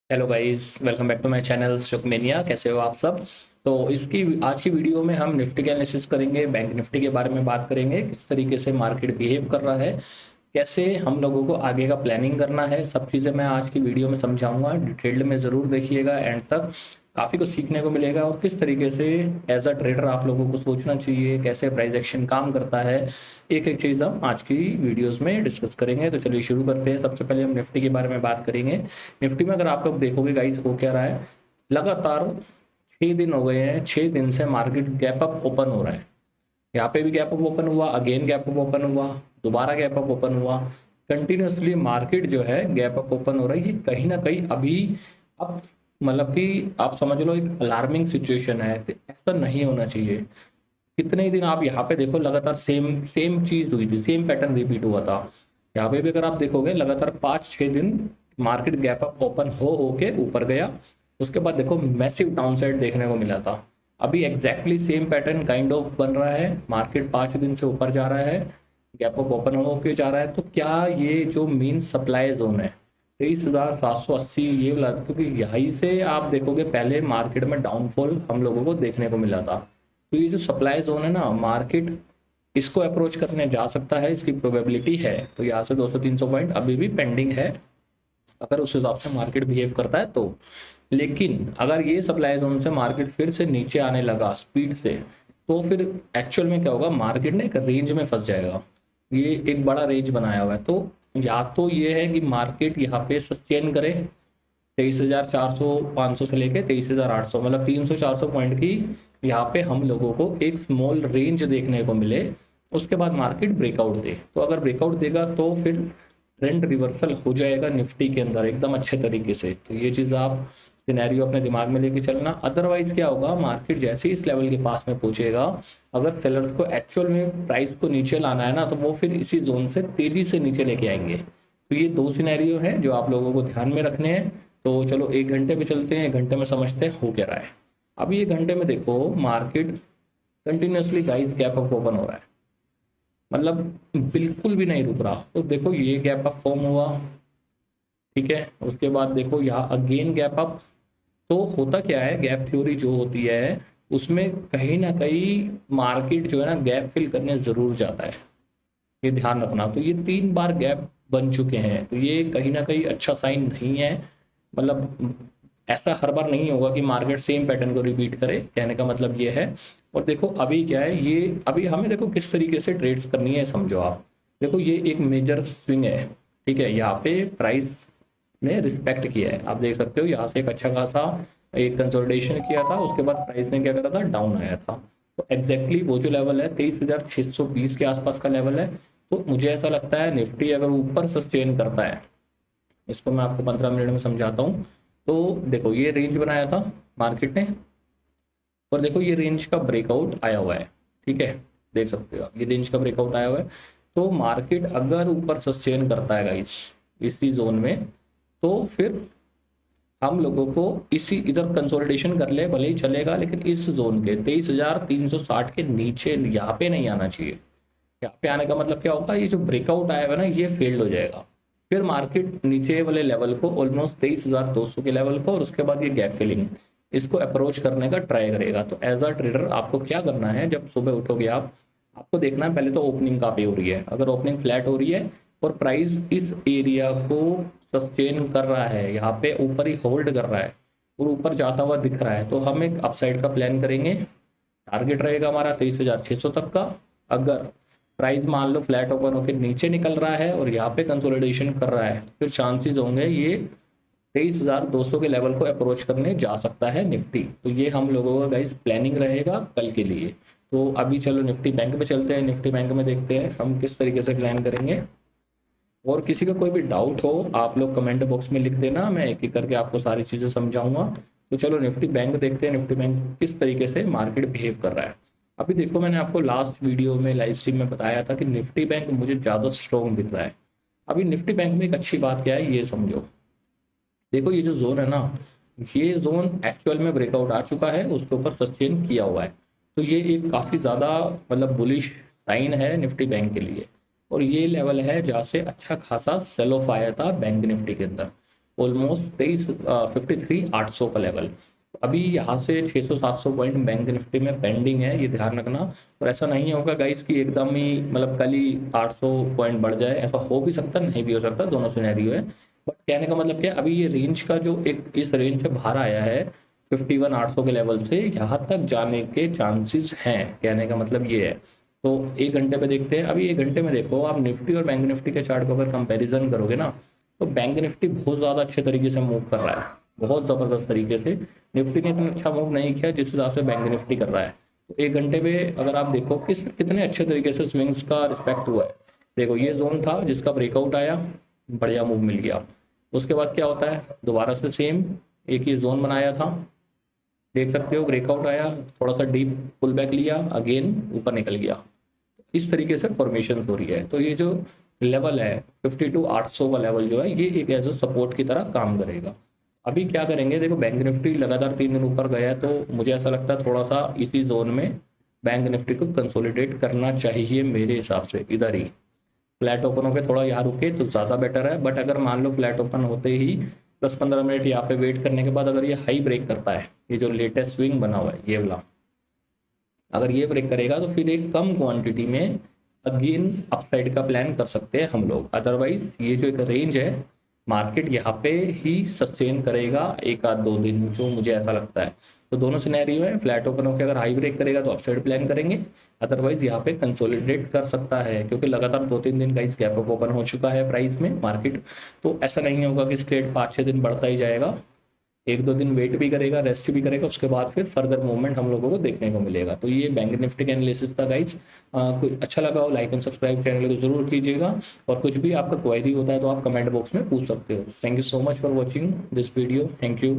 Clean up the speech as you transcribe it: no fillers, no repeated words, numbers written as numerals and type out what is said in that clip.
Hello guys, welcome back to my channel Stockmania. कैसे हो आप सब। तो इसकी आज की वीडियो में हम निफ्टी का एनालिसिस करेंगे, बैंक निफ्टी के बारे में बात करेंगे, किस तरीके से मार्केट बिहेव कर रहा है, कैसे हम लोगों को आगे का प्लानिंग करना है। सब चीज़ें मैं आज की वीडियो में समझाऊंगा। डिटेल्ड में ज़रूर देखिएगा एंड तक, काफ़ी कुछ सीखने को मिलेगा। और किस तरीके से एज अ ट्रेडर आप लोगों को सोचना चाहिए, कैसे प्राइस एक्शन काम करता है, एक एक चीज़ हम आज की वीडियोस में डिस्कस करेंगे। तो चलिए शुरू करते हैं। सबसे पहले हम निफ्टी के बारे में बात करेंगे। निफ्टी में अगर आप लोग देखोगे गाइस, हो क्या रहा है, लगातार 6 दिन हो गए हैं, 6 दिन से मार्केट गैप अप ओपन हो रहा है। यहाँ पे भी गैप अप ओपन हुआ, अगेन गैप अप ओपन हुआ, दोबारा गैप अप ओपन हुआ। कंटिन्यूसली मार्केट जो है गैप अप ओपन हो रहा है। ये कहीं ना कहीं अभी अब मतलब कि आप समझ लो एक अलार्मिंग सिचुएशन है। तो ऐसा नहीं होना चाहिए। कितने ही दिन आप यहाँ पे देखो, लगातार सेम सेम चीज हुई थी, सेम पैटर्न रिपीट हुआ था। यहाँ पे भी अगर आप देखोगे लगातार 5-6 दिन मार्केट गैप अप ओपन हो के ऊपर गया। उसके बाद देखो मैसिव डाउनसाइड देखने को मिला था। अभी exactly same pattern kind of बन रहा है। मार्केट 5 दिन से ऊपर जा रहा है, गैप अप ओपन होके जा रहा है। तो क्या ये जो मेन सप्लाई जोन है 23,780 ये वाला, क्योंकि यहीं से आप देखोगे पहले मार्केट में डाउनफॉल हम लोगों को देखने को मिला था। तो ये जो सप्लाई जोन है ना, मार्केट इसको अप्रोच करने जा सकता है, इसकी प्रोबेबिलिटी है। तो यहाँ से 200-300 पॉइंट अभी भी पेंडिंग है, अगर उस हिसाब से मार्केट बिहेव करता है तो। लेकिन अगर ये सप्लाई जोन से मार्केट फिर से नीचे आने लगा स्पीड से, तो फिर एक्चुअल में क्या होगा, मार्केट ने एक रेंज में फंस जाएगा। ये एक बड़ा रेंज बनाया हुआ है। तो या तो ये है कि मार्केट यहाँ पे सस्टेन करे 23,400-500 से लेके 23,800, मतलब 300-400 पॉइंट की यहाँ पे हम लोगों को एक स्मॉल रेंज देखने को मिले। उसके बाद मार्केट ब्रेकआउट दे, तो अगर ब्रेकआउट देगा तो फिर ट्रेंड रिवर्सल हो जाएगा निफ्टी के अंदर एकदम अच्छे तरीके से। तो ये चीज़ आप सिनेरियो अपने दिमाग में लेके चलना। अदरवाइज क्या होगा, मार्केट जैसे ही इस लेवल के पास में पहुंचेगा, अगर सेलर्स को एक्चुअल में प्राइस को नीचे लाना है ना, तो वो फिर इसी जोन से तेजी से नीचे लेके आएंगे। तो ये दो सिनेरियो हैं जो आप लोगों को ध्यान में रखने हैं। तो चलो 1 घंटे पे चलते हैं, 1 घंटे में समझते हैं हो क्या रहा है। अभी 1 घंटे में देखो market continuously guys gap up open हो रहा है, मतलब बिल्कुल भी नहीं रुक रहा। तो देखो ये गैप अप फॉर्म हुआ, ठीक है। उसके बाद देखो यहाँ अगेन गैप अप। तो होता क्या है, गैप थ्योरी जो होती है उसमें कहीं ना कहीं मार्केट जो है ना गैप फिल करने जरूर जाता है, ये ध्यान रखना। तो ये 3 बार गैप बन चुके हैं, तो ये कहीं ना कहीं अच्छा साइन नहीं है। मतलब ऐसा हर बार नहीं होगा कि मार्केट सेम पैटर्न को रिपीट करे, कहने का मतलब ये है। और देखो अभी क्या है, ये अभी हमें देखो किस तरीके से ट्रेड्स करनी है, समझो आप। देखो ये एक मेजर स्विंग है, ठीक है। यहाँ पे प्राइस ने रिस्पेक्ट किया है, आप देख सकते हो। यहाँ से एक अच्छा खासा एक कंसोलिडेशन किया था, उसके बाद प्राइस ने क्या करा था, डाउन आया था। तो एग्जैक्टली वो जो लेवल है 23,620 के आसपास का लेवल है। तो मुझे ऐसा लगता है निफ्टी अगर ऊपर सस्टेन करता है, इसको मैं आपको 15 मिनट में समझाता हूँ। तो देखो ये रेंज बनाया था मार्केट ने, और देखो ये रेंज का ब्रेकआउट आया हुआ है, ठीक है। देख सकते हो आप, ये रेंज का ब्रेकआउट आया हुआ है। तो मार्केट अगर ऊपर सस्टेन करता है गाइस इसी जोन में, तो फिर हम लोगों को इसी इधर कंसोलिडेशन कर ले भले ही चलेगा, लेकिन इस जोन के 23,360 के नीचे यहाँ पे नहीं आना चाहिए। यहाँ पे आने का मतलब क्या होगा, ये जो ब्रेकआउट आया हुआ है ना, ये फेल्ड हो जाएगा। फिर मार्केट नीचे वाले लेवल को, ऑलमोस्ट 23,200 के लेवल को, और उसके बाद ये गैप फिलिंग, इसको अप्रोच करने का ट्राई करेगा। तो एज अ ट्रेडर आपको क्या करना है, जब सुबह उठोगे आप, आपको देखना है पहले तो ओपनिंग कहाँ पे हो रही है। अगर ओपनिंग फ्लैट हो रही है और प्राइस इस एरिया को सस्टेन कर रहा है, यहाँ पे ऊपर ही होल्ड कर रहा है और ऊपर जाता हुआ दिख रहा है, तो हम एक अपसाइड का प्लान करेंगे। टारगेट रहेगा हमारा 23,600 तक का। अगर प्राइस मान लो फ्लैट ओपन होकर नीचे निकल रहा है और यहाँ पे कंसोलिडेशन कर रहा है, फिर चांसेस होंगे ये 23,200 के लेवल को अप्रोच करने जा सकता है निफ्टी। तो ये हम लोगों का गाइस प्लानिंग रहेगा कल के लिए। तो अभी चलो निफ्टी बैंक पे चलते हैं। निफ्टी बैंक में देखते हैं हम किस तरीके से प्लान करेंगे। और किसी का कोई भी डाउट हो आप लोग कमेंट बॉक्स में लिख देना, मैं एक एक करके आपको सारी चीज़ें समझाऊंगा। तो चलो निफ्टी बैंक देखते हैं, निफ्टी बैंक किस तरीके से मार्केट बिहेव कर रहा है। अभी देखो मैंने आपको लास्ट वीडियो में लाइव स्ट्रीम में बताया था कि निफ्टी बैंक मुझे ज़्यादा स्ट्रॉन्ग दिख रहा है। अभी निफ्टी बैंक में एक अच्छी बात क्या है ये समझो। देखो ये जो जोन है ना, ये जोन एक्चुअल में ब्रेकआउट आ चुका है, उसके ऊपर सस्टेन किया हुआ है। तो ये एक काफ़ी ज़्यादा मतलब बुलिश साइन है निफ्टी बैंक के लिए। और ये लेवल है जहाँ से अच्छा खासा सेल ऑफ आया था बैंक निफ्टी के अंदर। ऑलमोस्ट 53,800 का लेवल। अभी यहाँ से 600-700 पॉइंट बैंक निफ्टी में पेंडिंग है, ये ध्यान रखना। और ऐसा नहीं होगा गाइस कि एकदम ही मतलब कल ही 800 पॉइंट बढ़ जाए, ऐसा हो भी सकता नहीं भी हो सकता, दोनों सिनेरियो है। बट कहने का मतलब क्या, अभी ये रेंज का जो एक इस रेंज से बाहर आया है 51,800 के लेवल से, यहाँ तक जाने के चांसेस हैं, कहने का मतलब ये है। तो 1 घंटे पे देखते हैं। अभी 1 घंटे में देखो आप निफ्टी और बैंक निफ्टी के चार्ट को अगर कंपैरिजन करोगे ना, तो बैंक निफ्टी बहुत ज़्यादा अच्छे तरीके से मूव कर रहा है, बहुत ज़बरदस्त तरीके से। निफ्टी ने इतना अच्छा मूव नहीं किया जिस हिसाब से बैंक निफ्टी कर रहा है। तो 1 घंटे पे अगर आप देखो कितने अच्छे तरीके से स्विंग्स का रिस्पेक्ट हुआ है। देखो ये जोन था जिसका ब्रेकआउट आया, बढ़िया मूव मिल गया। उसके बाद क्या होता है, दोबारा से सेम एक ही जोन बनाया था, देख सकते हो ब्रेकआउट आया, थोड़ा सा डीप पुल बैक लिया, अगेन ऊपर निकल गया। इस तरीके से फॉर्मेशन हो रही है। तो ये जो लेवल है 52,800 का लेवल जो है, ये एक एज अ सपोर्ट की तरह काम करेगा। अभी क्या करेंगे, देखो बैंक निफ्टी लगातार 3 दिन ऊपर गया है, तो मुझे ऐसा लगता है थोड़ा सा इसी जोन में बैंक निफ्टी को कंसोलिडेट करना चाहिए मेरे हिसाब से। इधर ही फ्लैट ओपन होकर थोड़ा यहाँ रुके तो ज़्यादा बेटर है। बट अगर मान लो फ्लैट ओपन होते ही 10-15 मिनट यहाँ पे वेट करने के बाद अगर ये हाई ब्रेक करता है, ये जो लेटेस्ट स्विंग बना हुआ है ये वाला, अगर ये ब्रेक करेगा तो फिर एक कम क्वांटिटी में अगेन अपसाइड का प्लान कर सकते हैं हम लोग। अदरवाइज ये जो एक रेंज है, मार्केट यहाँ पे ही सस्टेन करेगा 1-2 दिन, जो मुझे ऐसा लगता है। तो दोनों सिनेरियो है, फ्लैट ओपन होकर अगर हाई ब्रेक करेगा तो अपसाइड प्लान करेंगे, अदरवाइज यहाँ पे कंसोलिडेट कर सकता है, क्योंकि लगातार 2-3 दिन का इस गैप अप ओपन हो चुका है प्राइस में मार्केट। तो ऐसा नहीं होगा कि स्ट्रेट 5-6 दिन बढ़ता ही जाएगा, 1-2 दिन वेट भी करेगा, रेस्ट भी करेगा, उसके बाद फिर फर्दर मूवमेंट हम लोगों को देखने को मिलेगा। तो ये बैंक निफ्टी का एनालिसिस था गाइज। कुछ अच्छा लगा हो लाइक एंड सब्सक्राइब चैनल को जरूर कीजिएगा, और कुछ भी आपका क्वेरी होता है तो आप कमेंट बॉक्स में पूछ सकते हो। Thank you so much for watching this video, thank you.